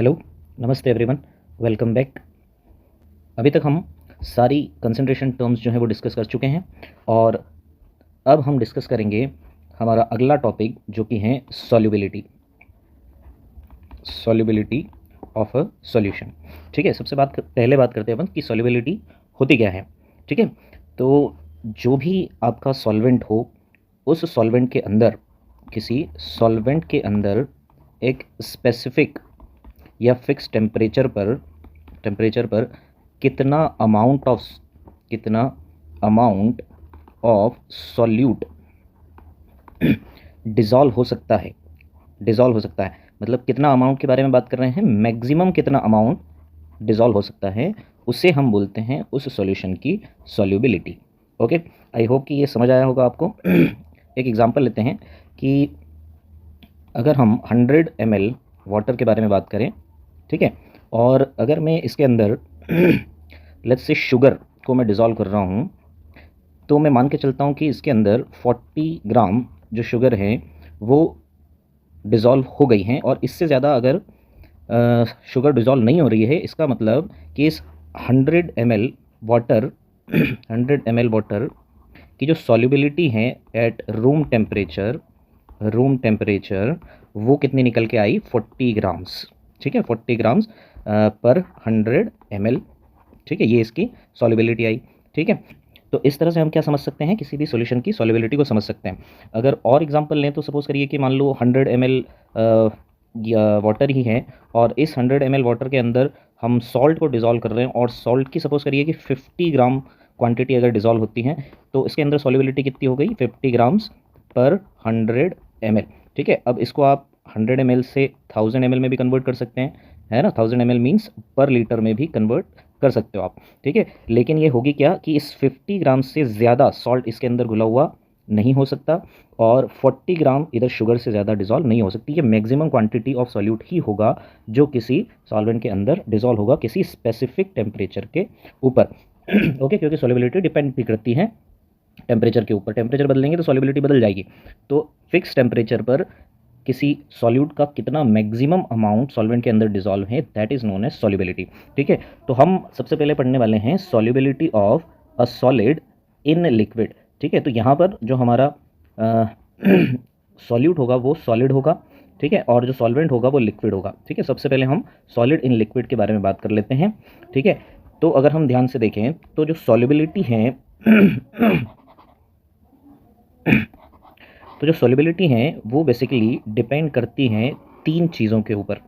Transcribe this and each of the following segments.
Hello, नमस्ते everyone, welcome back. अभी तक हम सारी कंसंट्रेशन टर्म्स जो हैं वो डिस्कस कर चुके हैं और अब हम डिस्कस करेंगे हमारा अगला टॉपिक जो कि है सॉल्युबिलिटी ऑफ अ सॉल्यूशन। ठीक है, पहले बात करते हैं अपन कि सॉल्युबिलिटी होती क्या है। ठीक है, तो जो भी आपका सॉल्वेंट हो, उस सॉल्वेंट के अंदर, किसी सॉल्वेंट के अंदर एक स्पेसिफिक या फिक्स टेम्परेचर पर कितना अमाउंट ऑफ सॉल्यूट डिज़ोल्व हो सकता है। मतलब कितना अमाउंट के बारे में बात कर रहे हैं, मैक्सिमम कितना अमाउंट डिज़ोल्व हो सकता है, उसे हम बोलते हैं उस सॉल्यूशन की सॉल्युबिलिटी। ओके, आई होप कि ये समझ आया होगा आपको। एक एग्जांपल लेते हैं कि अगर हम 100 ml वाटर के बारे में बात करें, ठीक है, और अगर मैं इसके अंदर लेट्स से शुगर को मैं डिज़ोल्व कर रहा हूँ, तो मैं मान के चलता हूँ कि इसके अंदर 40 ग्राम जो शुगर है वो डिज़ोल्व हो गई हैं, और इससे ज़्यादा अगर शुगर डिज़ोल्व नहीं हो रही है, इसका मतलब कि इस 100 ml वाटर 100 ml वाटर की जो सॉल्युबिलिटी है एट रूम टेम्परेचर वो कितनी निकल के आई, 40 ग्राम्स। ठीक है, 40 ग्राम्स पर 100 ml। ठीक है, ये इसकी सॉल्युबिलिटी आई। ठीक है, तो इस तरह से हम क्या समझ सकते हैं, किसी भी सॉल्यूशन की सॉल्युबिलिटी को समझ सकते हैं। अगर और एग्जांपल लें तो सपोज करिए कि मान लो 100 ml वाटर ही है, और इस 100 ml वाटर के अंदर हम सॉल्ट को डिज़ोल्व कर रहे हैं, और सॉल्ट की सपोज करिए कि 50 ग्राम क्वांटिटी अगर डिज़ोल्व होती है, तो इसके अंदर सॉल्युबिलिटी कितनी हो गई, 50 ग्राम्स पर 100 ml। ठीक है, अब इसको आप 100 ml से 1000 ml में भी कन्वर्ट कर सकते हैं, है ना। 1000 ml मीन्स पर लीटर में भी कन्वर्ट कर सकते हो आप। ठीक है, लेकिन ये होगी क्या कि इस 50 ग्राम से ज़्यादा सॉल्ट इसके अंदर घुला हुआ नहीं हो सकता, और 40 ग्राम इधर शुगर से ज़्यादा डिज़ोल्व नहीं हो सकती। ये मैक्सिमम क्वांटिटी ऑफ सॉल्यूट ही होगा जो किसी सॉल्वेंट के अंदर डिज़ोल्व होगा किसी स्पेसिफिक टेम्परेचर के ऊपर। ओके, क्योंकि सॉल्युबिलिटी डिपेंड भी करती है टेम्परेचर के ऊपर। टेम्परेचर बदलेंगे तो सॉल्युबिलिटी बदल जाएगी। तो फिक्स टेम्परेचर पर किसी सॉल्यूट का कितना मैक्सिमम अमाउंट सॉल्वेंट के अंदर डिज़ोल्व है, that is known as solubility. ठीक है, तो हम सबसे पहले पढ़ने वाले हैं solubility of a solid in liquid. ठीक है, तो यहाँ पर जो हमारा सॉल्यूट होगा वो सॉलिड होगा, ठीक है, और जो सॉल्वेंट होगा वो लिक्विड होगा। ठीक है, सबसे पहले हम सॉलिड इन लिक्विड के बारे में बात कर लेते हैं। ठीक है, तो अगर हम ध्यान से देखें तो जो सॉल्युबिलिटी है तो जो सॉल्युबिलिटी है वो बेसिकली डिपेंड करती हैं 3 चीज़ों के ऊपर।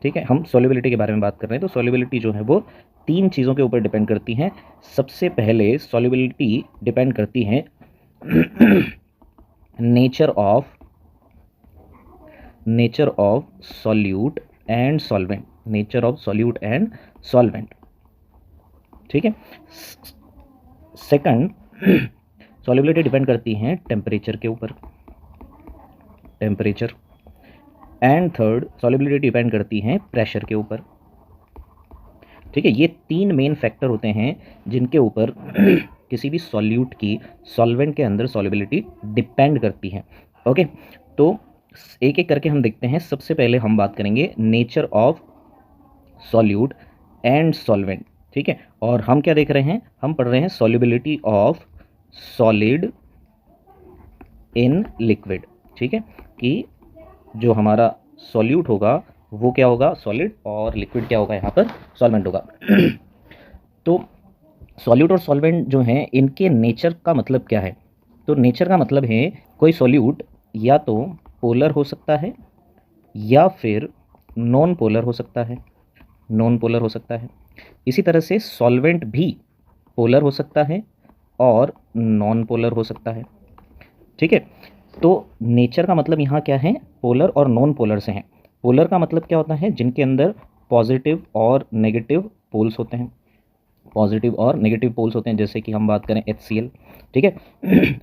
ठीक है, हम सॉल्युबिलिटी के बारे में बात कर रहे हैं, तो सॉल्युबिलिटी जो है वो 3 चीज़ों के ऊपर डिपेंड करती हैं। सबसे पहले सॉल्युबिलिटी डिपेंड करती है nature of solute and solvent. ठीक है, सेकंड सॉल्युबिलिटी डिपेंड करती है टेम्परेचर के ऊपर, एंड थर्ड सॉल्युबिलिटी डिपेंड करती है प्रेशर के ऊपर। ठीक है, ये 3 मेन फैक्टर होते हैं जिनके ऊपर किसी भी सॉल्यूट की सॉल्वेंट के अंदर सॉल्युबिलिटी डिपेंड करती है। ओके, तो एक एक करके हम देखते हैं। सबसे पहले हम बात करेंगे nature of solute and solvent. ठीक है, और हम क्या देख रहे हैं, हम पढ़ रहे हैं solubility of solid in liquid. ठीक है, कि जो हमारा सॉल्यूट होगा वो क्या होगा, सॉलिड, और लिक्विड क्या होगा, यहाँ पर सॉल्वेंट होगा। तो सॉल्यूट और सॉल्वेंट जो हैं इनके नेचर का मतलब क्या है, तो नेचर का मतलब है कोई सॉल्यूट या तो पोलर हो सकता है या फिर नॉन पोलर हो सकता है। इसी तरह से सॉल्वेंट भी पोलर हो सकता है और नॉन पोलर हो सकता है। ठीक है, तो नेचर का मतलब यहाँ क्या है, पोलर और नॉन पोलर से हैं। पोलर का मतलब क्या होता है, जिनके अंदर पॉजिटिव और नेगेटिव पोल्स होते हैं, जैसे कि हम बात करें HCl। ठीक है,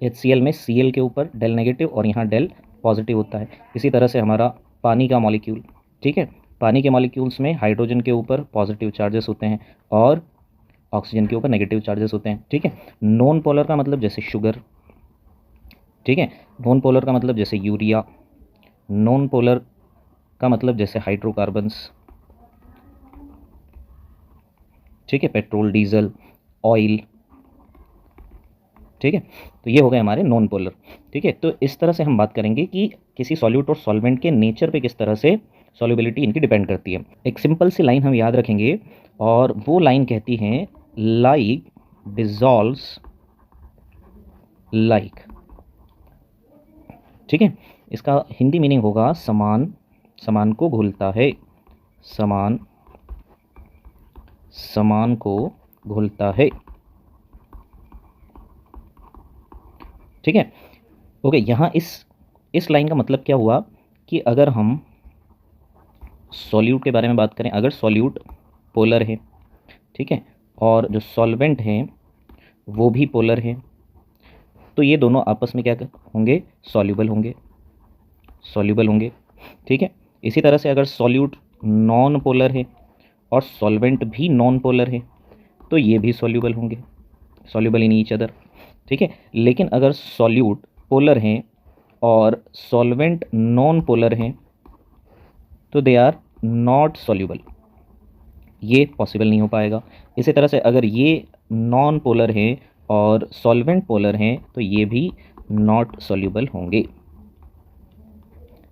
HCl में Cl के ऊपर डेल नेगेटिव और यहाँ डेल पॉजिटिव होता है। इसी तरह से हमारा पानी का मॉलिक्यूल, ठीक है, पानी के मॉलिक्यूल्स में हाइड्रोजन के ऊपर पॉजिटिव चार्जेस होते हैं और ऑक्सीजन के ऊपर नेगेटिव चार्जेस होते हैं। ठीक है, नॉन पोलर का मतलब जैसे शुगर, ठीक है, नॉन पोलर का मतलब जैसे यूरिया, नॉन पोलर का मतलब जैसे हाइड्रोकार्बन्स, ठीक है, पेट्रोल, डीजल, ऑयल, ठीक है। तो ये हो गए हमारे नॉन पोलर, ठीक है। तो इस तरह से हम बात करेंगे कि किसी सॉल्यूट और सॉल्वेंट के नेचर पे किस तरह से सॉल्युबिलिटी इनकी डिपेंड करती है। एक सिंपल सी लाइन हम याद रखेंगे और वो लाइन कहती है लाइक डिजॉल्व्स लाइक, ठीक है। इसका हिंदी मीनिंग होगा समान, समान को घुलता है, समान समान को घुलता है, ठीक है। ओके, यहाँ इस लाइन का मतलब क्या हुआ कि अगर हम सॉल्यूट के बारे में बात करें, अगर सॉल्यूट पोलर है, ठीक है, और जो सॉल्वेंट हैं वो भी पोलर हैं, तो ये दोनों आपस में क्या होंगे, सॉल्यूबल होंगे, सॉल्यूबल होंगे, ठीक है। इसी तरह से अगर सॉल्यूट नॉन पोलर है और सॉल्वेंट भी नॉन पोलर है तो ये भी सॉल्यूबल होंगे, सॉल्यूबल इन ईच अदर, ठीक है। लेकिन अगर सॉल्यूट पोलर हैं और सॉल्वेंट नॉन पोलर हैं तो दे आर नॉट सॉल्यूबल, ये पॉसिबल नहीं हो पाएगा। इसी तरह से अगर ये नॉन पोलर हैं और सॉल्वेंट पोलर हैं तो ये भी नॉट सॉल्यूबल होंगे,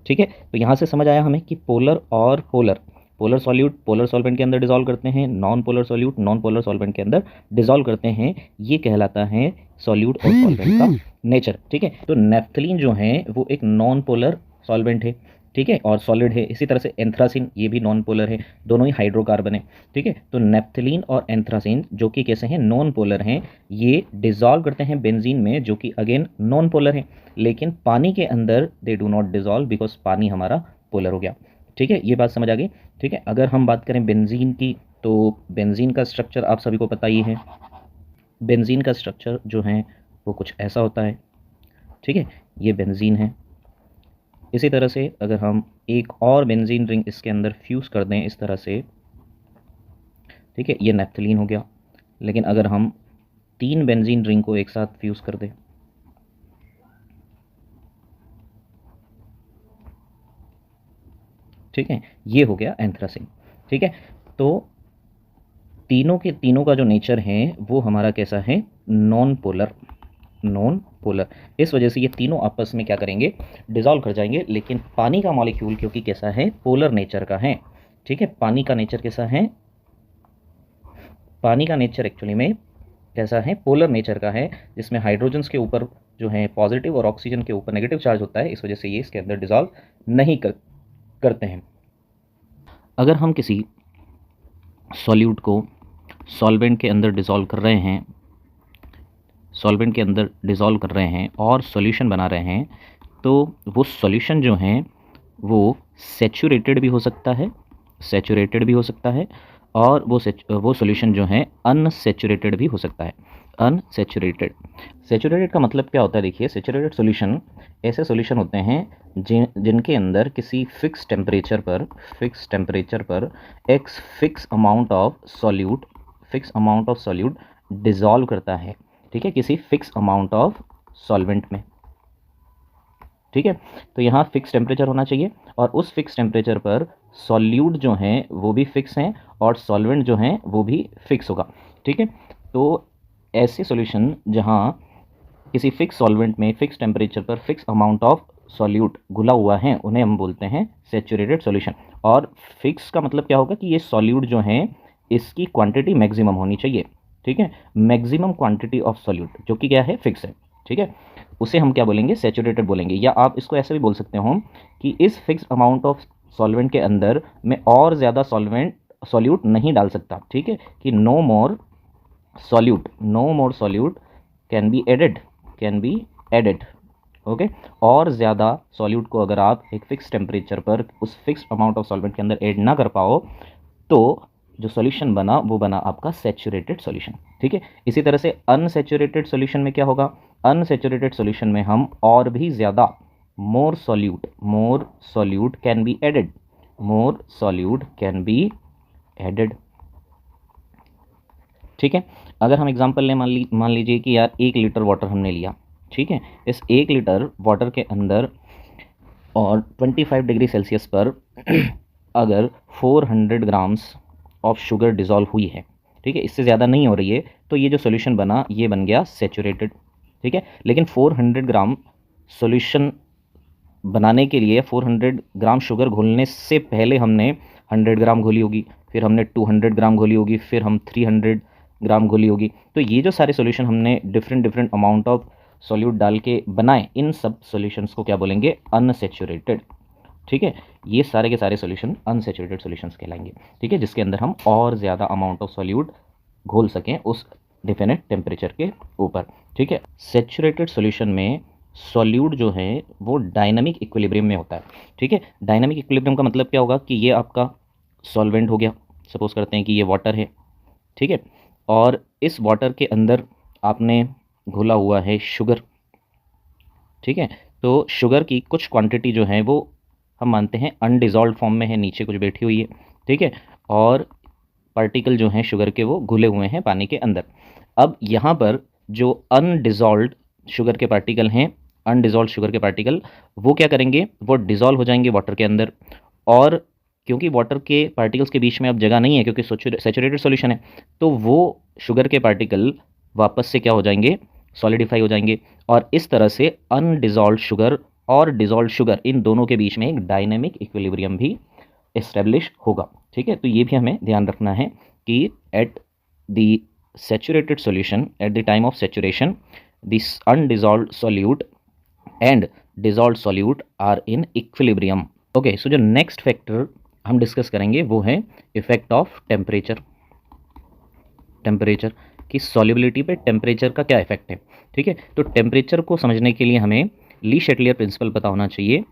ठीक है। तो यहाँ से समझ आया हमें कि पोलर और polar, polar solute polar solvent के अंदर डिसॉल्व करते हैं, non polar solute non polar solvent के अंदर डिसॉल्व करते हैं, ये कहलाता है सॉल्यूट और सॉल्वेंट का नेचर, ठीक है। तो नेफ्थलीन जो है वो एक नॉन पोलर सॉल्वेंट है, ठीक है, और सॉलिड है। इसी तरह से एंथ्रासिन ये भी नॉन पोलर है, दोनों ही हाइड्रोकार्बन है, ठीक है। तो नेफ्थलीन और एंथ्रासिन जो कि कैसे हैं, नॉन पोलर हैं, ये डिसॉल्व करते हैं बेंजीन में जो कि अगेन नॉन पोलर है, लेकिन पानी के अंदर they do not dissolve because पानी हमारा पोलर हो गया, ठीक है। ये बात समझ आ गई, ठीक है। अगर हम बात करें बेंजीन की, तो बेंजीन का स्ट्रक्चर आप सभी को पता ही है। बेंजीन का स्ट्रक्चर जो है वो कुछ ऐसा होता है, ठीक है, ये बेंजीन है। इसी तरह से अगर हम एक और बेंजीन रिंग इसके अंदर फ्यूज़ कर दें इस तरह से, ठीक है, ये नेफ्थलीन हो गया। लेकिन अगर हम 3 बेंजीन रिंग को एक साथ फ्यूज़ कर दें, ठीक है, ये हो गया एंथ्रासिन, ठीक है। तो तीनों के तीनों का जो नेचर है वो हमारा कैसा है, नॉन पोलर, नॉन पोलर। इस वजह से ये तीनों आपस में क्या करेंगे, डिसॉल्व कर जाएंगे। लेकिन पानी का मॉलिक्यूल क्योंकि कैसा है, पोलर नेचर का है, ठीक है। पानी का नेचर कैसा है, पानी का नेचर एक्चुअली में कैसा है, पोलर नेचर का है, जिसमें हाइड्रोजन्स के ऊपर जो है पॉजिटिव और ऑक्सीजन के ऊपर नेगेटिव चार्ज होता है। इस वजह से ये इसके अंदर डिसॉल्व नहीं करते हैं। अगर हम किसी सॉल्यूट को सॉल्वेंट के अंदर डिसॉल्व कर रहे हैं, सॉल्वेंट के अंदर डिसॉल्व कर रहे हैं और सॉल्यूशन बना रहे हैं, तो वो सॉल्यूशन जो है वो सैचुरेटेड भी हो सकता है, सैचुरेटेड भी हो सकता है, और वो सॉल्यूशन जो है अनसैचुरेटेड भी हो सकता है, अनसैचुरेटेड। सैचुरेटेड का मतलब क्या होता है, देखिए, सैचुरेटेड सॉल्यूशन ऐसे सॉल्यूशन होते हैं जिनके अंदर किसी फिक्स टेम्परेचर पर एक fix amount of solute dissolve करता है, ठीक है, किसी फिक्स अमाउंट ऑफ सॉल्वेंट में, ठीक है। तो यहाँ फिक्स टेम्परेचर होना चाहिए और उस फिक्स टेम्परेचर पर सॉल्यूट जो हैं वो भी फिक्स हैं और सॉल्वेंट जो हैं वो भी फिक्स होगा, ठीक है। तो ऐसे सॉल्यूशन जहाँ किसी फिक्स सॉल्वेंट में फिक्स टेम्परेचर पर फिक्स अमाउंट ऑफ सॉल्यूट घुला हुआ है उन्हें हम बोलते हैं सैचुरेटेड सॉल्यूशन। और फिक्स का मतलब क्या होगा कि ये सॉल्यूट जो हैं इसकी क्वांटिटी मैक्सिमम होनी चाहिए, ठीक है, मैक्सिमम क्वांटिटी ऑफ सॉल्यूट जो कि क्या है, फिक्स है, ठीक है, उसे हम क्या बोलेंगे, सैचुरेटेड बोलेंगे। या आप इसको ऐसे भी बोल सकते हो कि इस फिक्स अमाउंट ऑफ सॉल्वेंट के अंदर मैं और ज़्यादा सॉल्यूट नहीं डाल सकता, ठीक है, कि no more solute can be added, okay. और ज़्यादा सॉल्यूट को अगर आप एक फिक्स टेम्परेचर पर उस फिक्स अमाउंट ऑफ सॉल्वेंट के अंदर ऐड ना कर पाओ तो जो सॉल्यूशन बना वो बना आपका सैचुरेटेड सॉल्यूशन, ठीक है। इसी तरह से अनसैचुरेटेड सॉल्यूशन में क्या होगा, अनसैचुरेटेड सॉल्यूशन में हम और भी ज़्यादा more solute can be added, ठीक है। अगर हम एग्जांपल लें, मान लीजिए कि यार 1 लीटर वाटर हमने लिया, ठीक है। इस 1 लीटर वाटर के अंदर और 25 डिग्री सेल्सियस पर अगर 400 ग्राम्स ऑफ शुगर डिज़ोल्व हुई है, ठीक है, इससे ज़्यादा नहीं हो रही है, तो ये जो सॉल्यूशन बना ये बन गया सैचुरेटेड। ठीक है, लेकिन 400 ग्राम सॉल्यूशन बनाने के लिए 400 ग्राम शुगर घोलने से पहले हमने 100 ग्राम घोली होगी, फिर हमने 200 ग्राम घोली होगी, फिर हम 300 ग्राम घोली होगी। तो ये जो सारे सॉल्यूशन हमने डिफरेंट अमाउंट ऑफ सॉल्यूट डाल के बनाए, इन सब सॉल्यूशंस को क्या बोलेंगे? अनसैचुरेटेड। ठीक है, ये सारे के सारे सॉल्यूशन अनसैचुरेटेड सॉल्यूशंस कहलाएंगे। ठीक है, जिसके अंदर हम और ज़्यादा अमाउंट ऑफ सॉल्यूट घोल सकें उस डिफिनेट टेम्परेचर के ऊपर। ठीक है, सैचुरेटेड सॉल्यूशन में सॉल्यूट जो है वो डायनामिक इक्विलिब्रियम में होता है। ठीक है, डायनामिक इक्विलिब्रियम का मतलब क्या होगा कि ये आपका सॉल्वेंट हो गया, सपोज करते हैं कि ये वाटर है। ठीक है, और इस वाटर के अंदर आपने घोला हुआ है शुगर। ठीक है, तो शुगर की कुछ क्वांटिटी जो है वो हम मानते हैं अनडिजॉल्व फॉर्म में है, नीचे कुछ बैठी हुई है। ठीक है, और पार्टिकल जो हैं शुगर के वो घुले हुए हैं पानी के अंदर। अब यहाँ पर जो अनडिजॉल्व्ड शुगर के पार्टिकल हैं, अनडिजॉल्व शुगर के पार्टिकल वो क्या करेंगे? वो डिजॉल्व हो जाएंगे वाटर के अंदर, और क्योंकि वाटर के पार्टिकल्स के बीच में अब जगह नहीं है क्योंकि सैचुरेटेड सॉल्यूशन है, तो वो शुगर के पार्टिकल वापस से क्या हो जाएंगे? सॉलिडिफाई हो जाएंगे, और इस तरह से अनडिजॉल्व शुगर और डिजॉल्व शुगर इन दोनों के बीच में एक डायनेमिक इक्विलिब्रियम भी एस्टेब्लिश होगा। ठीक है, तो ये भी हमें ध्यान रखना है कि at the saturated solution, at the time of saturation, this undissolved solute and dissolved solute are in equilibrium. Okay, so जो नेक्स्ट फैक्टर हम डिस्कस करेंगे वो है इफेक्ट ऑफ टेम्परेचर। टेम्परेचर की सॉल्युबिलिटी पे टेम्परेचर का क्या इफेक्ट है। ठीक है, तो टेम्परेचर को समझने के लिए हमें ली शैटलियर प्रिंसिपल पता होना चाहिए।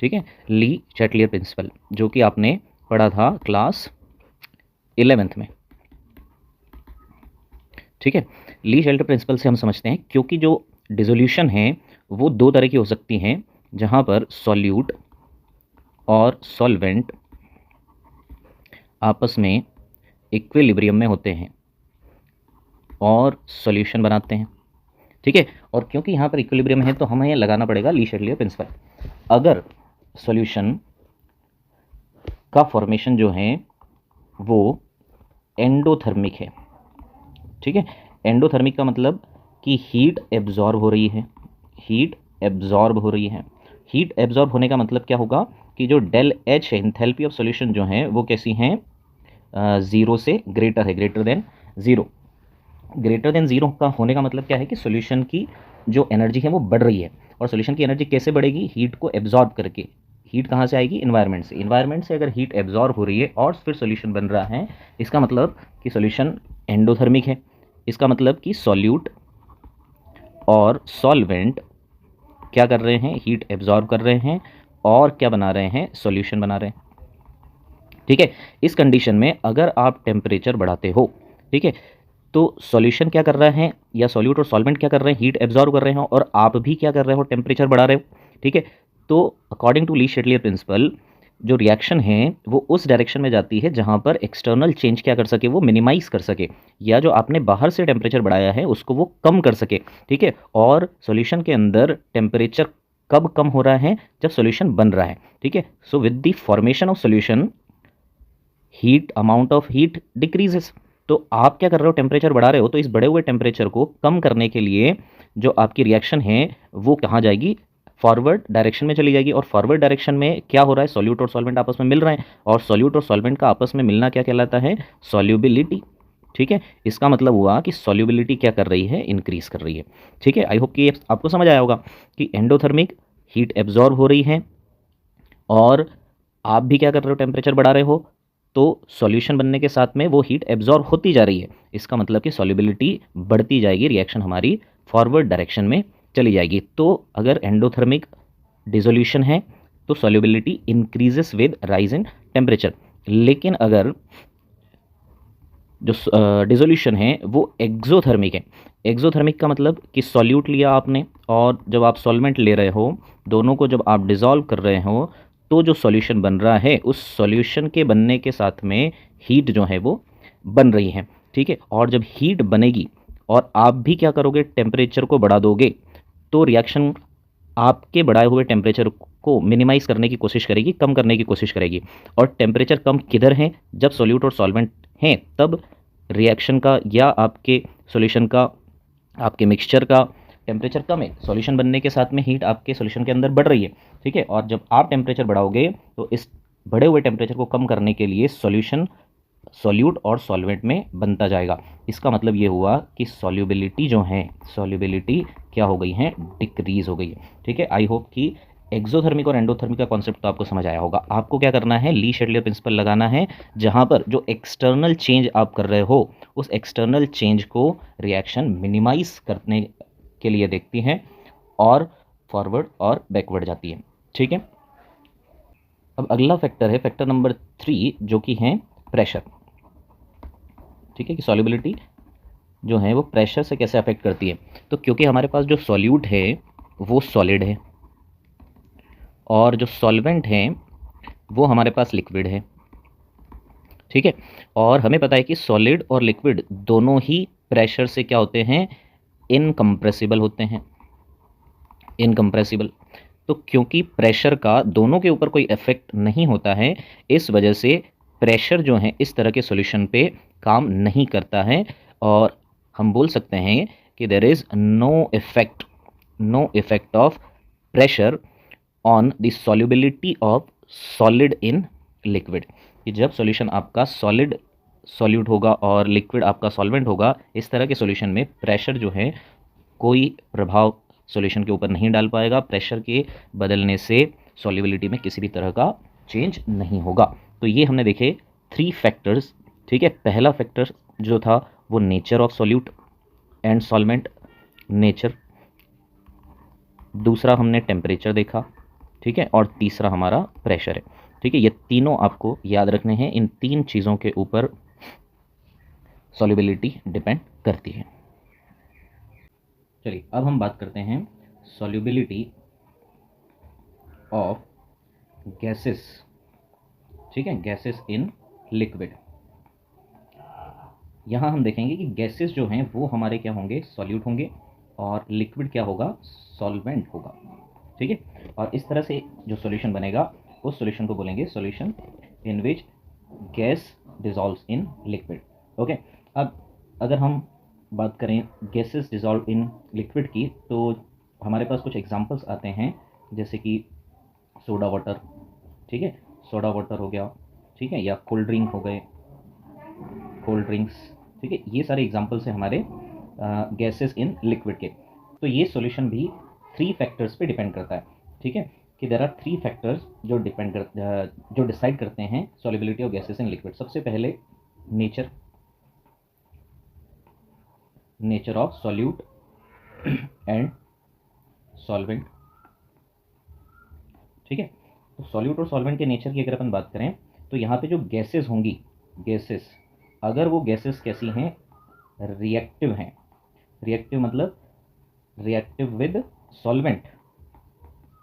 ठीक है, ली शैटलियर प्रिंसिपल जो कि आपने पढ़ा था क्लास 11th में। ठीक है, ली शैटलियर प्रिंसिपल से हम समझते हैं क्योंकि जो डिसोल्यूशन है वो दो तरह की हो सकती हैं, जहां पर सॉल्यूट और सॉल्वेंट आपस में इक्विलिब्रियम में होते हैं और सॉल्यूशन बनाते हैं। ठीक है, और क्योंकि यहाँ पर इक्विलिब्रियम है तो हमें ये लगाना पड़ेगा ली शैटलियर प्रिंसिपल। अगर सॉल्यूशन का फॉर्मेशन जो है वो एंडोथर्मिक है। ठीक है, एंडोथर्मिक का मतलब कि हीट एब्जॉर्ब हो रही है, हीट एब्जॉर्ब हो रही है। हीट एब्जॉर्ब होने का मतलब क्या होगा कि जो डेल एच है, इंथैल्पी ऑफ सॉल्यूशन जो है वो कैसी हैं? 0 से ग्रेटर है, ग्रेटर देन 0। ग्रेटर देन 0 का होने का मतलब क्या है कि सॉल्यूशन की जो एनर्जी है वो बढ़ रही है। और सॉल्यूशन की एनर्जी कैसे बढ़ेगी? हीट को एब्जॉर्ब करके। हीट कहाँ से आएगी? इन्वायरमेंट से। इन्वायरमेंट से अगर हीट एब्जॉर्ब हो रही है और फिर सॉल्यूशन बन रहा है, इसका मतलब कि सॉल्यूशन एंडोथर्मिक है। इसका मतलब कि सॉल्यूट और सॉल्वेंट क्या कर रहे हैं? हीट एब्जॉर्ब कर रहे हैं और क्या बना रहे हैं? सॉल्यूशन बना रहे हैं। ठीक है, इस कंडीशन में अगर आप टेम्परेचर बढ़ाते हो, ठीक है, तो सॉल्यूशन क्या कर रहा है या सॉल्यूट और सॉल्वेंट क्या कर रहे हैं? हीट एब्जॉर्ब कर रहे हो, और आप भी क्या कर रहे हो? टेम्परेचर बढ़ा रहे हो। ठीक है, तो अकॉर्डिंग टू ली शैटलियर प्रिंसिपल जो रिएक्शन है वो उस डायरेक्शन में जाती है जहां पर एक्सटर्नल चेंज क्या कर सके? वो मिनिमाइज कर सके, या जो आपने बाहर से टेम्परेचर बढ़ाया है उसको वो कम कर सके। ठीक है, और सॉल्यूशन के अंदर टेम्परेचर कब कम हो रहा है? जब सॉल्यूशन बन रहा है। ठीक है, so with the formation of solution heat, amount of heat decreases. तो आप क्या कर रहे हो? टेम्परेचर बढ़ा रहे हो, तो इस बढ़े हुए टेम्परेचर को कम करने के लिए जो आपकी रिएक्शन है वो कहाँ जाएगी? फॉरवर्ड डायरेक्शन में चली जाएगी। और फॉरवर्ड डायरेक्शन में क्या हो रहा है? सॉल्यूट और सॉल्वेंट आपस में मिल रहे हैं, और सॉल्यूट और सॉल्वेंट का आपस में मिलना क्या कहलाता है? सॉल्युबिलिटी। ठीक है, इसका मतलब हुआ कि सॉल्युबिलिटी क्या कर रही है? इंक्रीज कर रही है। ठीक है, आई होप कि आपको समझ आया होगा कि एंडोथर्मिक, हीट एब्जॉर्ब हो रही है, और आप भी क्या कर रहे हो? टेम्परेचर बढ़ा रहे हो, तो सॉल्यूशन बनने के साथ में वो हीट एब्जॉर्ब होती जा रही है। इसका मतलब कि सॉल्युबिलिटी बढ़ती जाएगी, रिएक्शन हमारी फॉरवर्ड डायरेक्शन में चली जाएगी। तो अगर एंडोथर्मिक डिसोल्यूशन है तो solubility increases with rise in temperature. लेकिन अगर जो डिसोल्यूशन है वो एक्सोथर्मिक है, एक्सोथर्मिक का मतलब कि सॉल्यूट लिया आपने और जब आप सॉल्वेंट ले रहे हो, दोनों को जब आप डिसॉल्व कर रहे हो, तो जो सॉल्यूशन बन रहा है उस सॉल्यूशन के बनने के साथ में हीट जो है वो बन रही है। ठीक है, और जब हीट बनेगी और आप भी क्या करोगे? टेम्परेचर को बढ़ा दोगे, तो रिएक्शन आपके बढ़ाए हुए टेम्परेचर को मिनिमाइज करने की कोशिश करेगी, कम करने की कोशिश करेगी। और टेम्परेचर कम किधर है? जब सॉल्यूट और सॉल्वेंट हैं, तब रिएक्शन का या आपके सॉल्यूशन का, आपके मिक्सचर का टेम्परेचर कम है, सॉल्यूशन बनने के साथ में हीट आपके सॉल्यूशन के अंदर बढ़ रही है, ठीक है। और जब आप टेम्परेचर बढ़ाओगे तो इस बढ़े हुए टेम्परेचर को कम करने के लिए सॉल्यूशन सॉल्यूट और सॉल्वेंट में बनता जाएगा। इसका मतलब ये हुआ कि सॉल्युबिलिटी जो है, सॉल्युबिलिटी क्या हो गई है, डिक्रीज हो गई है, ठीक है। आई होप कि एक्सोथर्मिक और एंडोथर्मिक का कॉन्सेप्ट तो आपको समझ आया होगा। आपको क्या करना है, ली शेडलर प्रिंसिपल लगाना है, जहां पर जो एक्सटर्नल चेंज आप कर रहे हो उस एक्सटर्नल चेंज को रिएक्शन मिनिमाइज करने के लिए देखती है और फॉरवर्ड और बैकवर्ड जाती है, ठीक है। अब अगला फैक्टर है फैक्टर नंबर 3, जो कि है प्रेशर, ठीक है, कि सॉल्युबिलिटी जो है वो प्रेशर से कैसे अफेक्ट करती है। तो क्योंकि हमारे पास जो सॉल्यूट है वो सॉलिड है और जो सॉल्वेंट है वो हमारे पास लिक्विड है, ठीक है। और हमें पता है कि सॉलिड और लिक्विड दोनों ही प्रेशर से क्या होते हैं, इनकम्प्रेसिबल होते हैं, इनकम्प्रेसिबल। तो क्योंकि प्रेशर का दोनों के ऊपर कोई इफेक्ट नहीं होता है, इस वजह से प्रेशर जो है इस तरह के सॉल्यूशन पे काम नहीं करता है और हम बोल सकते हैं कि there is no effect of pressure on the solubility of solid in liquid. कि जब सॉल्यूशन आपका सॉलिड सॉल्यूट होगा और लिक्विड आपका सॉल्वेंट होगा, इस तरह के सॉल्यूशन में प्रेशर जो है कोई प्रभाव सॉल्यूशन के ऊपर नहीं डाल पाएगा। प्रेशर के बदलने से सॉल्युबिलिटी में किसी भी तरह का चेंज नहीं होगा। तो ये हमने देखे 3 फैक्टर्स, ठीक है। पहला फैक्टर जो था वो nature of solute and solvent, nature. दूसरा हमने टेम्परेचर देखा, ठीक है। और तीसरा हमारा प्रेशर है, ठीक है। ये तीनों आपको याद रखने हैं। इन 3 चीज़ों के ऊपर सॉल्युबिलिटी डिपेंड करती है। चलिए अब हम बात करते हैं सॉल्युबिलिटी ऑफ गैसेस, ठीक है, गैसेस इन लिक्विड। यहाँ हम देखेंगे कि गैसेस जो हैं वो हमारे क्या होंगे, सॉल्यूट होंगे और लिक्विड क्या होगा, सॉल्वेंट होगा, ठीक है। और इस तरह से जो सॉल्यूशन बनेगा उस सॉल्यूशन को बोलेंगे solution in which gas dissolves in liquid, okay. अब अगर हम बात करें गैसेस डिजॉल्व इन लिक्विड की, तो हमारे पास कुछ एग्जांपल्स आते हैं, जैसे कि सोडा वाटर, ठीक है, सोडा वाटर हो गया, ठीक है, या कोल्ड ड्रिंक हो गए, कोल्ड ड्रिंक्स, ठीक है। ये सारे एग्जांपल्स हैं हमारे गैसेस इन लिक्विड के। तो ये सॉल्यूशन भी 3 फैक्टर्स पे डिपेंड करता है, ठीक है, कि देयर आर 3 फैक्टर्स जो जो डिसाइड करते हैं solubility of gases in liquid. सबसे पहले nature of solute and solvent, ठीक है। तो सॉल्यूट और सॉल्वेंट के नेचर की अगर अपन बात करें तो यहाँ पे जो गैसेस होंगी, गैसेस, अगर वो गैसेस कैसी हैं, रिएक्टिव हैं, रिएक्टिव मतलब रिएक्टिव विद सॉल्वेंट,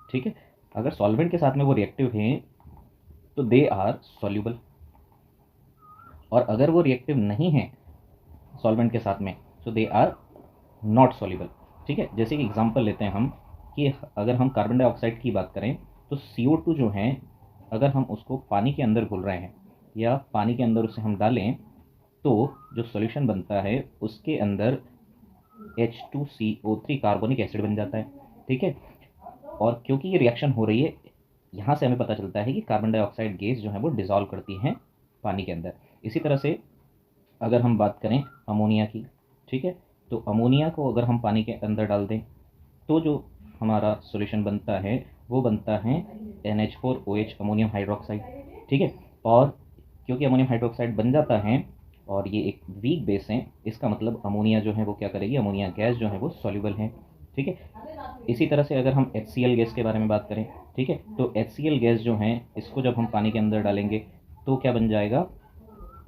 ठीक है। अगर सॉल्वेंट के साथ में वो रिएक्टिव हैं तो दे आर सॉल्यूबल, और अगर वो रिएक्टिव नहीं है सॉल्वेंट के साथ में तो दे आर नॉट सॉल्यूबल, ठीक है। जैसे कि एग्जांपल लेते हैं हम कि अगर हम कार्बन डाइऑक्साइड की बात करें तो CO2 जो है, अगर हम उसको पानी के अंदर घुल रहे हैं या पानी के अंदर उसे हम डालें तो जो सॉल्यूशन बनता है उसके अंदर H2CO3 कार्बोनिक एसिड बन जाता है, ठीक है। और क्योंकि ये रिएक्शन हो रही है, यहाँ से हमें पता चलता है कि कार्बन डाइऑक्साइड गैस जो है वो डिजॉल्व करती हैं पानी के अंदर। इसी तरह से अगर हम बात करें अमोनिया की, ठीक है, तो अमोनिया को अगर हम पानी के अंदर डाल दें तो जो हमारा सॉल्यूशन बनता है वो बनता है NH4OH अमोनियम हाइड्रोक्साइड, ठीक है। और क्योंकि अमोनियम हाइड्रोक्साइड बन जाता है और ये एक वीक बेस है, इसका मतलब अमोनिया जो है वो क्या करेगी, अमोनिया गैस जो है वो सॉल्यूबल है, ठीक है। इसी तरह से अगर हम HCl गैस के बारे में बात करें, ठीक है, तो HCl गैस जो है इसको जब हम पानी के अंदर डालेंगे तो क्या बन जाएगा,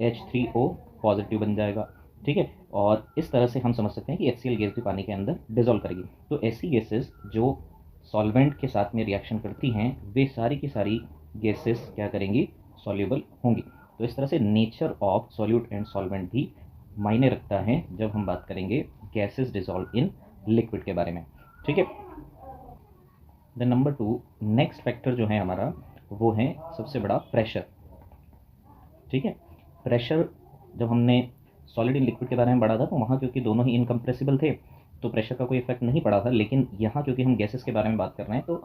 H3O पॉजिटिव बन जाएगा, ठीक है। और इस तरह से हम समझ सकते हैं कि HCl गैस भी पानी के अंदर डिजोल्व करेगी। तो ऐसी गैसेस जो सॉल्वेंट के साथ में रिएक्शन करती हैं वे सारी की सारी गैसेस क्या करेंगी, सॉल्यूबल होंगी। तो इस तरह से nature of solute and solvent भी मायने रखता है जब हम बात करेंगे गैसेस डिजोल्व इन लिक्विड के बारे में, ठीक है। द नंबर 2 नेक्स्ट फैक्टर जो है हमारा वो है सबसे बड़ा प्रेशर, ठीक है। प्रेशर जब हमने सॉलिड इन लिक्विड के बारे में पढ़ा था, तो वहाँ क्योंकि दोनों ही इनकम्प्रेसिबल थे तो प्रेशर का कोई इफेक्ट नहीं पड़ा था। लेकिन यहाँ क्योंकि हम गैसेस के बारे में बात कर रहे हैं तो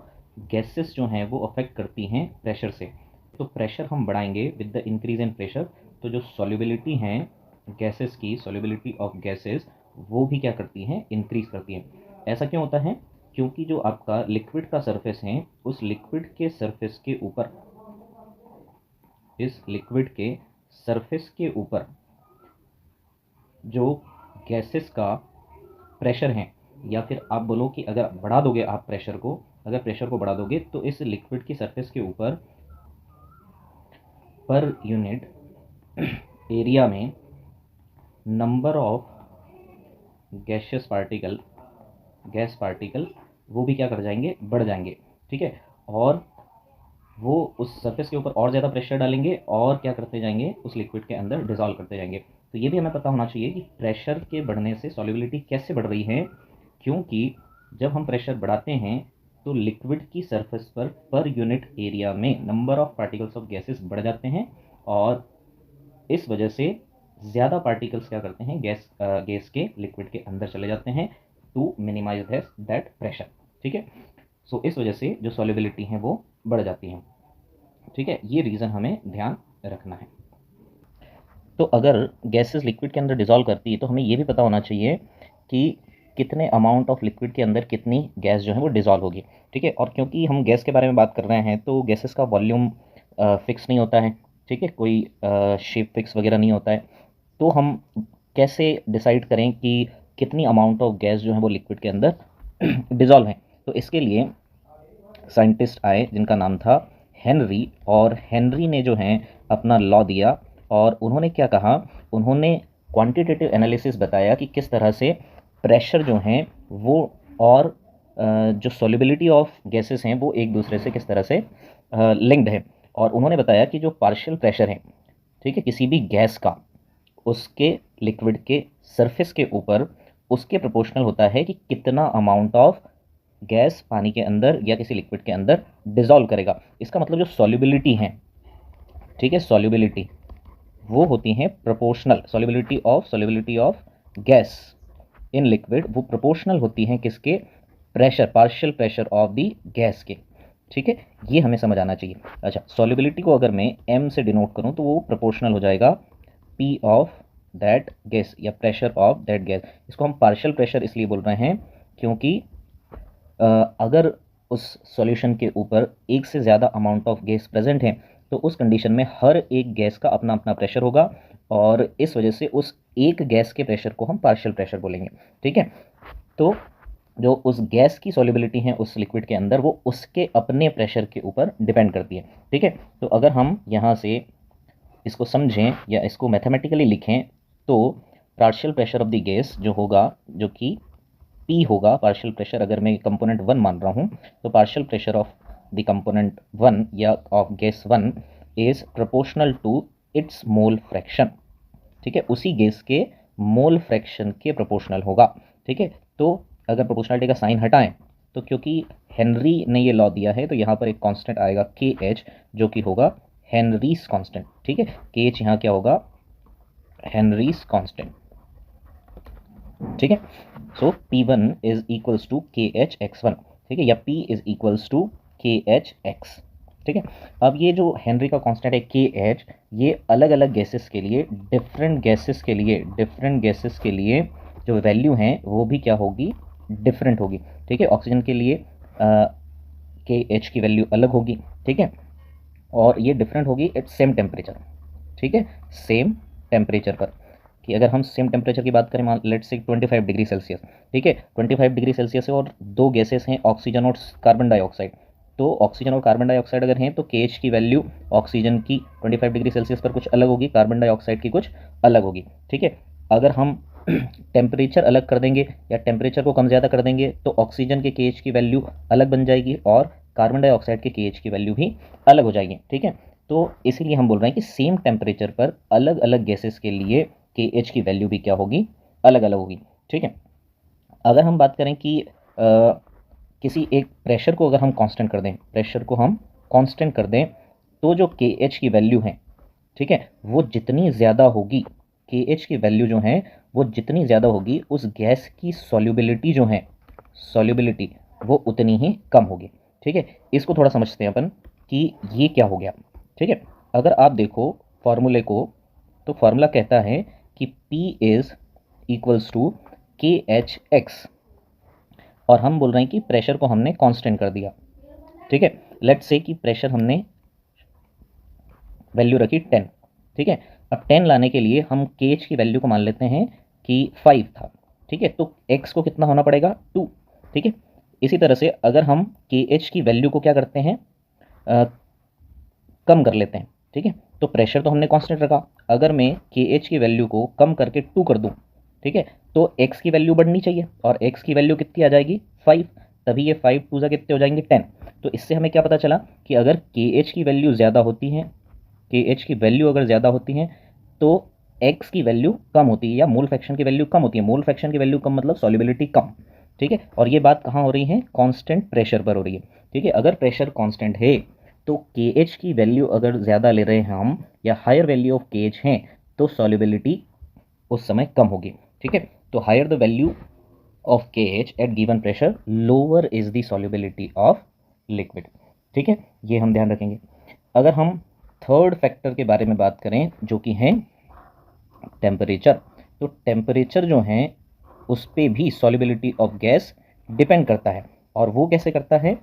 गैसेस जो हैं वो अफेक्ट करती हैं प्रेशर से। तो प्रेशर हम बढ़ाएंगे with the increase in pressure, तो जो सॉल्युबिलिटी हैं गैसेस की, सॉल्युबिलिटी ऑफ गैसेस, वो भी क्या करती हैं, इंक्रीज करती हैं। ऐसा क्यों होता है? क्योंकि जो आपका लिक्विड का सरफेस है, उस लिक्विड के सरफेस के ऊपर, इस लिक्विड के सरफेस के ऊपर जो गैसेस का प्रेशर है, या फिर आप बोलो कि अगर बढ़ा दोगे आप प्रेशर को, अगर प्रेशर को बढ़ा दोगे तो इस लिक्विड की सरफेस के ऊपर पर यूनिट एरिया में number of gaseous particle, gas particle, वो भी क्या कर जाएंगे, बढ़ जाएंगे। ठीक है, और वो उस सरफेस के ऊपर और ज़्यादा प्रेशर डालेंगे और क्या करते जाएंगे, उस लिक्विड के अंदर डिज़ोल्व करते जाएंगे। तो ये भी हमें पता होना चाहिए कि प्रेशर के बढ़ने से सॉल्युबिलिटी कैसे बढ़ रही है, क्योंकि जब हम प्रेशर बढ़ाते हैं तो लिक्विड की सरफेस पर यूनिट एरिया में number of particles of gases बढ़ जाते हैं, और इस वजह से ज़्यादा पार्टिकल्स क्या करते हैं, गैस के लिक्विड के अंदर चले जाते हैं टू मिनिमाइज दैट प्रेशर। ठीक है, सो इस वजह से जो सॉल्युबिलिटी है वो बढ़ जाती है। ठीक है, ये रीज़न हमें ध्यान रखना है। तो अगर गैसेस लिक्विड के अंदर डिज़ोल्व करती है तो हमें ये भी पता होना चाहिए कि कितने अमाउंट ऑफ लिक्विड के अंदर कितनी गैस जो है वो डिज़ोल्व होगी। ठीक है, और क्योंकि हम गैस के बारे में बात कर रहे हैं तो गैसेस का वॉल्यूम फिक्स नहीं होता है। ठीक है, कोई शेप फिक्स वगैरह नहीं होता है। तो हम कैसे डिसाइड करें कि कितनी अमाउंट ऑफ गैस जो है वो लिक्विड के अंदर डिज़ोल्व है? तो इसके लिए साइंटिस्ट आए जिनका नाम था हेनरी, और हेनरी ने जो है अपना लॉ दिया, और उन्होंने क्या कहा, उन्होंने क्वांटिटेटिव एनालिसिस बताया कि किस तरह से प्रेशर जो हैं वो और जो सॉल्युबिलिटी ऑफ गैसेस हैं वो एक दूसरे से किस तरह से लिंक्ड है। और उन्होंने बताया कि जो पार्शियल प्रेशर है, ठीक है, किसी भी गैस का, उसके लिक्विड के सरफेस के ऊपर उसके प्रोपोर्शनल होता है कि कितना अमाउंट ऑफ गैस पानी के अंदर या किसी लिक्विड के अंदर डिज़ोल्व करेगा। इसका मतलब जो सॉल्युबिलिटी है, ठीक है, सॉल्युबिलिटी वो होती हैं proportional, solubility of gas in liquid वो प्रोपोर्शनल होती हैं किसके, pressure, partial pressure of the gas के। ठीक है, ये हमें समझ आना चाहिए। अच्छा, सॉल्युबिलिटी को अगर मैं m से डिनोट करूं तो वो प्रोपोर्शनल हो जाएगा P ऑफ दैट गैस या प्रेशर ऑफ दैट गैस। इसको हम पार्शियल प्रेशर इसलिए बोल रहे हैं क्योंकि अगर उस सॉल्यूशन के ऊपर एक से ज़्यादा अमाउंट ऑफ गैस प्रेजेंट है तो उस कंडीशन में हर एक गैस का अपना अपना प्रेशर होगा, और इस वजह से उस एक गैस के प्रेशर को हम पार्शियल प्रेशर बोलेंगे। ठीक है, तो जो उस गैस की सॉल्युबिलिटी है उस लिक्विड के अंदर वो उसके अपने प्रेशर के ऊपर डिपेंड करती है। ठीक है, तो अगर हम यहाँ से इसको समझें या इसको मैथमेटिकली लिखें तो partial pressure of the gas जो होगा, जो कि P होगा, पार्शियल प्रेशर अगर मैं कंपोनेंट 1 मान रहा हूँ तो partial pressure of the component 1 या of gas 1 is proportional to its mole fraction. ठीक है, उसी गैस के मोल फ्रैक्शन के प्रोपोर्शनल होगा। ठीक है, तो अगर प्रोपोर्शनलिटी का साइन हटाएं तो क्योंकि हेनरी ने ये लॉ दिया है तो यहाँ पर एक कांस्टेंट आएगा KH जो कि होगा हेनरीज कांस्टेंट। ठीक है, KH यहाँ क्या होगा, हेनरीज कांस्टेंट। ठीक है, so P1 is equals to KH x1। ठीक है, या P is equals to KH x। ठीक है, अब ये जो हेनरी का कांस्टेंट है KH, ये अलग अलग गैसेस के लिए, डिफरेंट गैसेस के लिए जो वैल्यू हैं वो भी क्या होगी, डिफरेंट होगी। ठीक है, ऑक्सीजन के लिए KH की वैल्यू अलग होगी। ठीक है, और ये डिफरेंट होगी एट सेम टेम्परेचर। ठीक है, सेम टेम्परेचर पर, कि अगर हम सेम टेम्परेचर की बात करें, मान लेट्स से 25 डिग्री सेल्सियस। ठीक है, 25 डिग्री सेल्सियस है और दो गैसेस हैं ऑक्सीजन और कार्बन डाइऑक्साइड। तो ऑक्सीजन और कार्बन डाइऑक्साइड अगर हैं तो KH की वैल्यू ऑक्सीजन की 25 डिग्री सेल्सियस पर कुछ अलग होगी, कार्बन डाइऑक्साइड की कुछ अलग होगी। ठीक है, अगर हम टेम्परेचर अलग कर देंगे या टेम्परेचर को कम ज़्यादा कर देंगे तो ऑक्सीजन के KH की वैल्यू अलग बन जाएगी और कार्बन डाइऑक्साइड के KH की वैल्यू भी अलग हो जाएगी। ठीक है, तो इसीलिए हम बोल रहे हैं कि सेम टेम्परेचर पर अलग अलग गैसेस के लिए KH की वैल्यू भी क्या होगी, अलग अलग होगी। ठीक है, अगर हम बात करें कि किसी एक प्रेशर को अगर हम कांस्टेंट कर दें, तो जो KH की वैल्यू है, ठीक है, वो जितनी ज़्यादा होगी KH की वैल्यू जो है वो जितनी ज़्यादा होगी उस गैस की सॉल्युबिलिटी जो है, सॉल्युबिलिटी वो उतनी ही कम होगी। ठीक है, इसको थोड़ा समझते हैं अपन कि ये क्या हो गया। ठीक है, अगर आप देखो फॉर्मूले को, तो फार्मूला कहता है कि P is equals to KHX, और हम बोल रहे हैं कि प्रेशर को हमने कांस्टेंट कर दिया। ठीक है, लेट्स से कि प्रेशर हमने वैल्यू रखी 10। ठीक है, अब 10 लाने के लिए हम KH की वैल्यू को मान लेते हैं कि 5 था। ठीक है, तो X को कितना होना पड़ेगा, 2। ठीक है, इसी तरह से अगर हम KH की वैल्यू को क्या करते हैं, कम कर लेते हैं। ठीक है, तो प्रेशर तो हमने कांस्टेंट रखा, अगर मैं KH की वैल्यू को कम करके 2 कर दूं, ठीक है, तो X की वैल्यू बढ़नी चाहिए, और X की वैल्यू कितनी आ जाएगी, 5। तभी ये 5 2 जा कितने हो जाएंगे, 10। तो इससे हमें क्या पता चला कि अगर KH की वैल्यू ज़्यादा होती है, KH की वैल्यू अगर ज़्यादा होती है तो X की वैल्यू कम होती है, या मोल फ्रैक्शन की वैल्यू कम होती है। मोल फ्रैक्शन की वैल्यू कम मतलब सॉल्युबिलिटी कम। ठीक है, और ये बात कहाँ हो रही है, कांस्टेंट प्रेशर पर हो रही है। ठीक है, अगर प्रेशर कांस्टेंट है तो KH की वैल्यू अगर ज़्यादा ले रहे हैं हम, या हायर वैल्यू ऑफ KH हैं, तो सॉल्युबिलिटी उस समय कम होगी। ठीक है, तो higher the value of KH at given pressure, lower is the solubility of liquid. ठीक है, ये हम ध्यान रखेंगे। अगर हम थर्ड फैक्टर के बारे में बात करें जो कि है टेम्परेचर, तो टेम्परेचर जो है उस पर भी सॉल्युबिलिटी ऑफ गैस डिपेंड करता है। और वो कैसे करता है,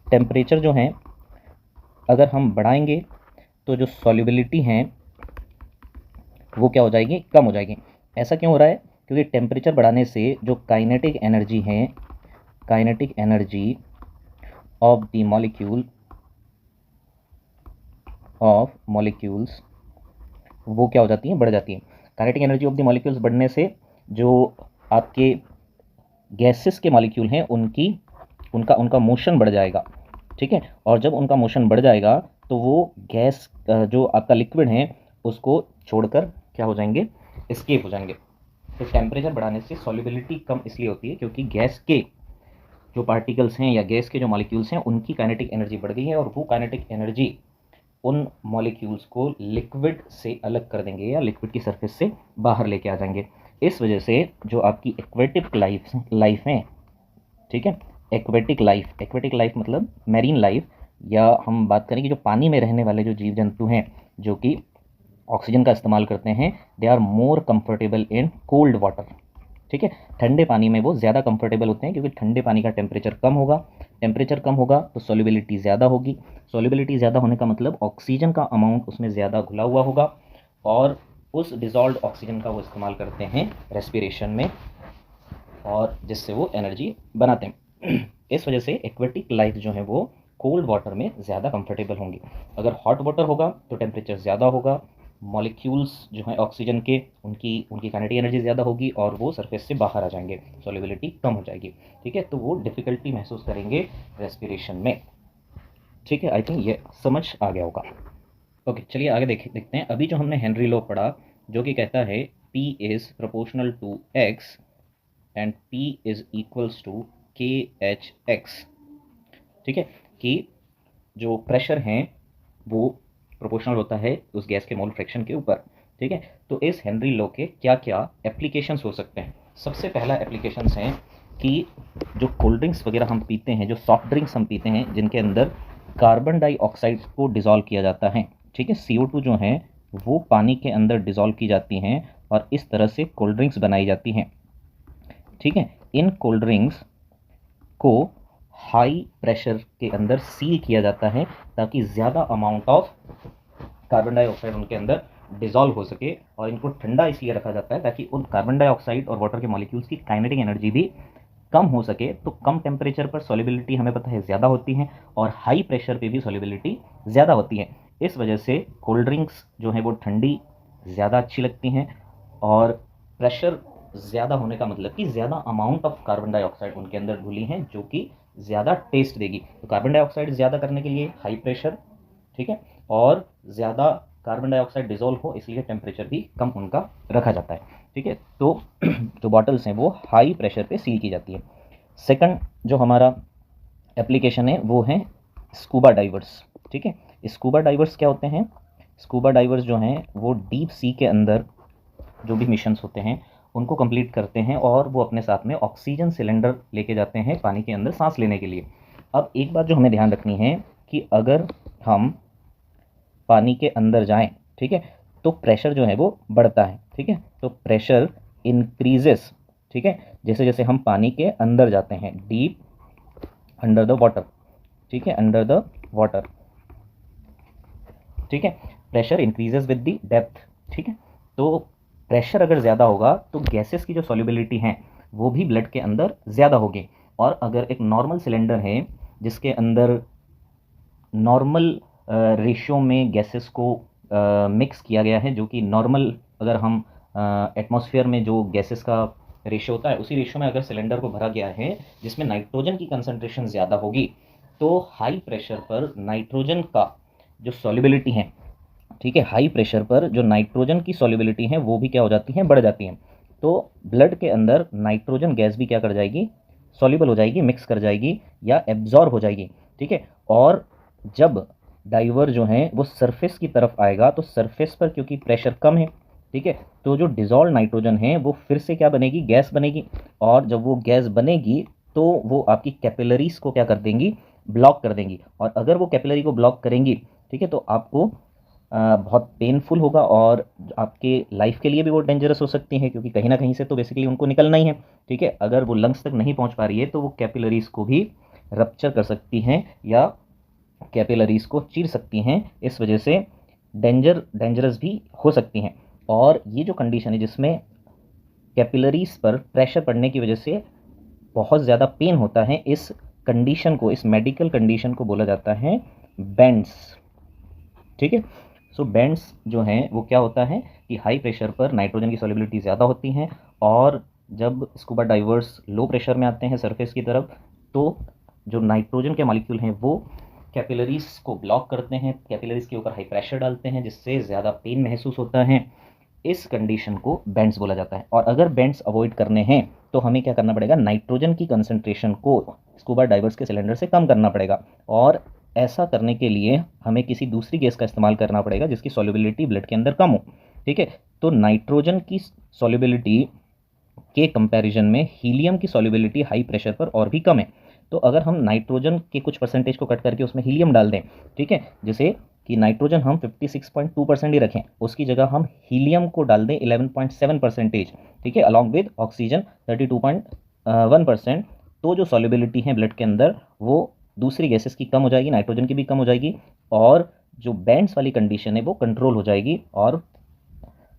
टेम्परेचर जो है अगर हम बढ़ाएंगे तो जो सॉल्युबिलिटी हैं वो क्या हो जाएगी, कम हो जाएगी। ऐसा क्यों हो रहा है, क्योंकि टेम्परेचर बढ़ाने से जो काइनेटिक एनर्जी है, kinetic energy of the molecules वो क्या हो जाती हैं, बढ़ जाती हैं। Kinetic energy of the molecules बढ़ने से जो आपके गैसेस के मॉलिक्यूल हैं उनका मोशन बढ़ जाएगा। ठीक है, और जब उनका मोशन बढ़ जाएगा तो वो गैस जो आपका लिक्विड है उसको छोड़कर क्या हो जाएंगे, एस्केप हो जाएंगे। तो टेम्परेचर बढ़ाने से सॉल्युबिलिटी कम इसलिए होती है क्योंकि गैस के जो पार्टिकल्स हैं या गैस के जो मॉलिक्यूल्स हैं उनकी काइनेटिक एनर्जी बढ़ गई है, और वो काइनेटिक एनर्जी उन मॉलिक्यूल्स को लिक्विड से अलग कर देंगे या लिक्विड की सरफेस से बाहर लेके आ जाएंगे। इस वजह से जो आपकी एक्वेटिक लाइफ है, ठीक है, एक्वेटिक लाइफ मतलब मैरीन लाइफ, या हम बात करें कि जो पानी में रहने वाले जो जीव जंतु हैं जो कि ऑक्सीजन का इस्तेमाल करते हैं, they are more comfortable in cold water. ठीक है, ठंडे पानी में वो ज़्यादा कंफर्टेबल होते हैं क्योंकि ठंडे पानी का टेम्परेचर कम होगा, टेम्परेचर कम होगा तो सॉल्युबिलिटी ज़्यादा होगी, सॉल्युबिलिटी ज़्यादा होने का मतलब ऑक्सीजन का अमाउंट उसमें ज़्यादा घुला हुआ होगा, और उस डिज़ोल्व्ड ऑक्सीजन का वो इस्तेमाल करते हैं रेस्पिरेशन में, और जिससे वो एनर्जी बनाते हैं। इस वजह से एक्वेटिक लाइफ जो है वो कोल्ड वाटर में ज़्यादा कंफर्टेबल होंगी। अगर हॉट वाटर होगा तो टेम्परेचर ज़्यादा होगा, मॉलिक्यूल्स जो हैं ऑक्सीजन के उनकी उनकी काइनेटिक एनर्जी ज़्यादा होगी और वो सरफेस से बाहर आ जाएंगे, सॉल्युबिलिटी कम हो जाएगी। ठीक है, तो वो डिफ़िकल्टी महसूस करेंगे रेस्पिरेशन में। ठीक है, आई थिंक ये समझ आ गया होगा। ओके, चलिए आगे देखते हैं। अभी जो हमने हेनरी लॉ पढ़ा जो कि कहता है P is proportional to X and P is equals to KHX। ठीक है, कि जो प्रेशर हैं वो प्रोपोर्शनल होता है उस गैस के मोल फ्रैक्शन के ऊपर। ठीक है, तो इस हेनरी लॉ के क्या क्या एप्लीकेशंस हो सकते हैं। सबसे पहला एप्लीकेशंस हैं कि जो कोल्ड ड्रिंक्स वगैरह हम पीते हैं, जो सॉफ्ट ड्रिंक्स हम पीते हैं जिनके अंदर कार्बन डाइऑक्साइड को डिज़ोल्व किया जाता है। ठीक है, CO2 जो है वो पानी के अंदर डिज़ोल्व की जाती हैं और इस तरह से कोल्ड ड्रिंक्स बनाई जाती हैं। ठीक है, इन कोल्ड ड्रिंक्स को हाई प्रेशर के अंदर सील किया जाता है ताकि ज़्यादा अमाउंट ऑफ कार्बन डाइऑक्साइड उनके अंदर डिज़ोल्व हो सके, और इनको ठंडा इसलिए रखा जाता है ताकि उन कार्बन डाइऑक्साइड और वाटर के मॉलिक्यूल्स की काइनेटिक एनर्जी भी कम हो सके। तो कम टेम्परेचर पर सॉल्युबिलिटी हमें पता है ज़्यादा होती है और हाई प्रेशर पे भी सॉल्युबिलिटी ज़्यादा होती है। इस वजह से कोल्ड ड्रिंक्स जो हैं वो ठंडी ज़्यादा अच्छी लगती हैं, और प्रेशर ज़्यादा होने का मतलब कि ज़्यादा अमाउंट ऑफ कार्बन डाइऑक्साइड उनके अंदर घुली हैं जो कि ज़्यादा टेस्ट देगी। तो कार्बन डाइऑक्साइड ज़्यादा करने के लिए हाई प्रेशर, ठीक है, और ज़्यादा कार्बन डाइऑक्साइड डिज़ोल्व हो इसलिए टेम्परेचर भी कम उनका रखा जाता है। ठीक है, तो जो बॉटल्स हैं वो हाई प्रेशर पे सील की जाती है। सेकंड जो हमारा एप्लीकेशन है वो है स्कूबा डाइवर्स। ठीक है, स्कूबा डाइवर्स क्या होते हैं, स्कूबा डाइवर्स जो हैं वो डीप सी के अंदर जो भी मिशंस होते हैं उनको कंप्लीट करते हैं और वो अपने साथ में ऑक्सीजन सिलेंडर लेके जाते हैं पानी के अंदर सांस लेने के लिए। अब एक बात जो हमें ध्यान रखनी है कि अगर हम पानी के अंदर जाएं, ठीक है, तो प्रेशर जो है वो बढ़ता है, ठीक है, तो प्रेशर इंक्रीजेस, ठीक है, जैसे जैसे हम पानी के अंदर जाते हैं, डीप अंडर द वाटर, ठीक है, अंडर द वाटर, ठीक है, pressure increases with the depth, ठीक है। तो प्रेशर अगर ज़्यादा होगा तो गैसेस की जो सॉल्युबिलिटी है वो भी ब्लड के अंदर ज़्यादा होगी। और अगर एक नॉर्मल सिलेंडर है जिसके अंदर नॉर्मल रेशियो में गैसेस को मिक्स किया गया है, जो कि नॉर्मल अगर हम एटमॉस्फेयर में जो गैसेस का रेशियो होता है उसी रेशियो में अगर सिलेंडर को भरा गया है जिसमें नाइट्रोजन की कंसंट्रेशन ज़्यादा होगी, तो हाई प्रेशर पर नाइट्रोजन का जो सॉल्युबिलिटी है, ठीक है, हाई प्रेशर पर जो नाइट्रोजन की सॉल्युबिलिटी है वो भी क्या हो जाती हैं, बढ़ जाती हैं। तो ब्लड के अंदर नाइट्रोजन गैस भी क्या कर जाएगी, सॉल्युबल हो जाएगी, मिक्स कर जाएगी या एब्जॉर्ब हो जाएगी, ठीक है। और जब डाइवर जो है वो सरफेस की तरफ आएगा तो सरफेस पर क्योंकि प्रेशर कम है, ठीक है, तो जो डिजॉल्व नाइट्रोजन है वो फिर से क्या बनेगी, गैस बनेगी। और जब वो गैस बनेगी तो वो आपकी कैपिलरीज को क्या कर देंगी, ब्लॉक कर देंगी। और अगर वो कैपिलरी को ब्लॉक करेंगी, ठीक है, तो आपको बहुत पेनफुल होगा और आपके लाइफ के लिए भी वो डेंजरस हो सकती हैं, क्योंकि कहीं ना कहीं से तो बेसिकली उनको निकलना ही है, ठीक है। अगर वो लंग्स तक नहीं पहुंच पा रही है तो वो कैपिलरीज को भी रप्चर कर सकती हैं या कैपिलरीज को चीर सकती हैं, इस वजह से डेंजरस भी हो सकती हैं। और ये जो कंडीशन है जिसमें कैपिलरीज पर प्रेशर पड़ने की वजह से बहुत ज़्यादा पेन होता है, इस कंडीशन को, इस मेडिकल कंडीशन को बोला जाता है बेंड्स, ठीक है। सो बेंड्स जो हैं वो क्या होता है कि हाई प्रेशर पर नाइट्रोजन की सॉल्युबिलिटी ज़्यादा होती हैं और जब स्कूबा डाइवर्स लो प्रेशर में आते हैं सरफेस की तरफ, तो जो नाइट्रोजन के मॉलिक्यूल हैं वो कैपिलरीज को ब्लॉक करते हैं, कैपिलरीज के ऊपर हाई प्रेशर डालते हैं जिससे ज़्यादा पेन महसूस होता है। इस कंडीशन को बेंड्स बोला जाता है। और अगर बेंड्स अवॉइड करने हैं तो हमें क्या करना पड़ेगा, नाइट्रोजन की कंसंट्रेशन को स्कूबा डाइवर्स के सिलेंडर से कम करना पड़ेगा। और ऐसा करने के लिए हमें किसी दूसरी गैस का इस्तेमाल करना पड़ेगा जिसकी सॉल्युबिलिटी ब्लड के अंदर कम हो, ठीक है। तो नाइट्रोजन की सॉल्युबिलिटी के कंपैरिजन में हीलियम की सॉल्युबिलिटी हाई प्रेशर पर और भी कम है। तो अगर हम नाइट्रोजन के कुछ परसेंटेज को कट करके उसमें हीलियम डाल दें, ठीक है, जैसे कि नाइट्रोजन हम 56.2% ही रखें, उसकी जगह हम हीलियम को डाल दें 11.7%, ठीक है, अलॉन्ग विद ऑक्सीजन 32.1%, तो जो सॉल्युबिलिटी है ब्लड के अंदर वो दूसरी गैसेस की कम हो जाएगी, नाइट्रोजन की भी कम हो जाएगी और जो बैंड्स वाली कंडीशन है वो कंट्रोल हो जाएगी और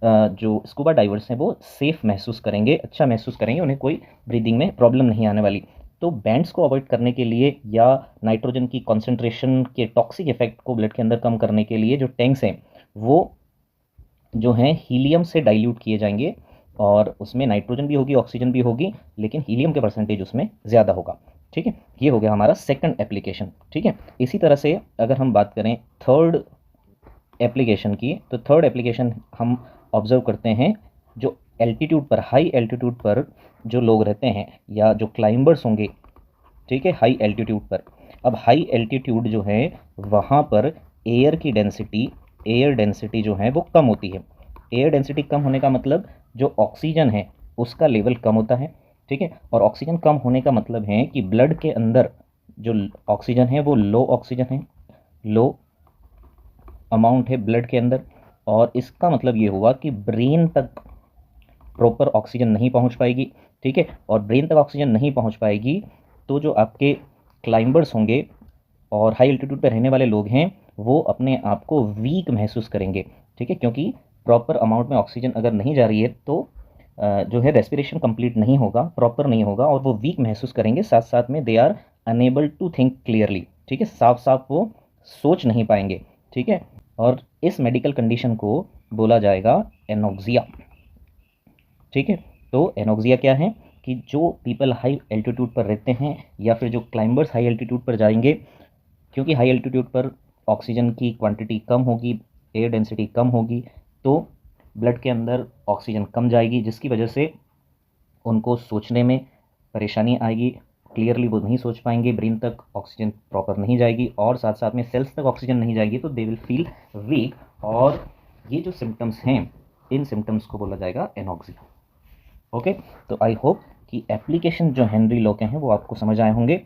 जो स्कूबा डाइवर्स हैं वो सेफ़ महसूस करेंगे, अच्छा महसूस करेंगे, उन्हें कोई ब्रीदिंग में प्रॉब्लम नहीं आने वाली। तो बैंड्स को अवॉइड करने के लिए या नाइट्रोजन की कॉन्सेंट्रेशन के टॉक्सिक इफेक्ट को ब्लड के अंदर कम करने के लिए जो टैंक्स हैं वो जो हैं हीलियम से डाइल्यूट किए जाएंगे और उसमें नाइट्रोजन भी होगी, ऑक्सीजन भी होगी, लेकिन हीलियम के परसेंटेज उसमें ज़्यादा होगा, ठीक है। ये हो गया हमारा सेकंड एप्लीकेशन, ठीक है। इसी तरह से अगर हम बात करें थर्ड एप्लीकेशन की, तो थर्ड एप्लीकेशन हम ऑब्ज़र्व करते हैं जो एल्टीट्यूड पर, हाई एल्टीट्यूड पर जो लोग रहते हैं या जो क्लाइंबर्स होंगे, ठीक है, हाई एल्टीट्यूड पर। अब हाई एल्टीट्यूड जो है वहाँ पर एयर डेंसिटी जो है वो कम होती है। एयर डेंसिटी कम होने का मतलब जो ऑक्सीजन है उसका लेवल कम होता है, ठीक है। और ऑक्सीजन कम होने का मतलब है कि ब्लड के अंदर जो ऑक्सीजन है वो लो ऑक्सीजन है, लो अमाउंट है ब्लड के अंदर। और इसका मतलब ये हुआ कि ब्रेन तक प्रॉपर ऑक्सीजन नहीं पहुंच पाएगी, ठीक है। और ब्रेन तक ऑक्सीजन नहीं पहुंच पाएगी तो जो आपके क्लाइंबर्स होंगे और हाई एल्टीट्यूड पर रहने वाले लोग हैं वो अपने आप को वीक महसूस करेंगे, ठीक है, क्योंकि प्रॉपर अमाउंट में ऑक्सीजन अगर नहीं जा रही है तो जो है रेस्पिरेशन कंप्लीट नहीं होगा, प्रॉपर नहीं होगा और वो वीक महसूस करेंगे। साथ साथ में they are enable to think clearly, ठीक है, साफ साफ वो सोच नहीं पाएंगे, ठीक है। और इस मेडिकल कंडीशन को बोला जाएगा एनोक्सिया, ठीक है। तो एनोक्सिया क्या है कि जो पीपल हाई एल्टीट्यूड पर रहते हैं या फिर जो क्लाइंबर्स हाई एल्टीट्यूड पर जाएंगे, क्योंकि हाई एल्टीट्यूड पर ऑक्सीजन की क्वांटिटी कम होगी, एयर डेंसिटी कम होगी, तो ब्लड के अंदर ऑक्सीजन कम जाएगी जिसकी वजह से उनको सोचने में परेशानी आएगी, क्लियरली वो नहीं सोच पाएंगे, ब्रेन तक ऑक्सीजन प्रॉपर नहीं जाएगी और साथ साथ में सेल्स तक ऑक्सीजन नहीं जाएगी, तो दे विल फील वीक। और ये जो सिम्टम्स हैं, इन सिम्टम्स को बोला जाएगा एनॉक्सी। ओके, तो आई होप कि एप्लीकेशन जो हेनरी लॉ के हैं वो आपको समझ आए होंगे।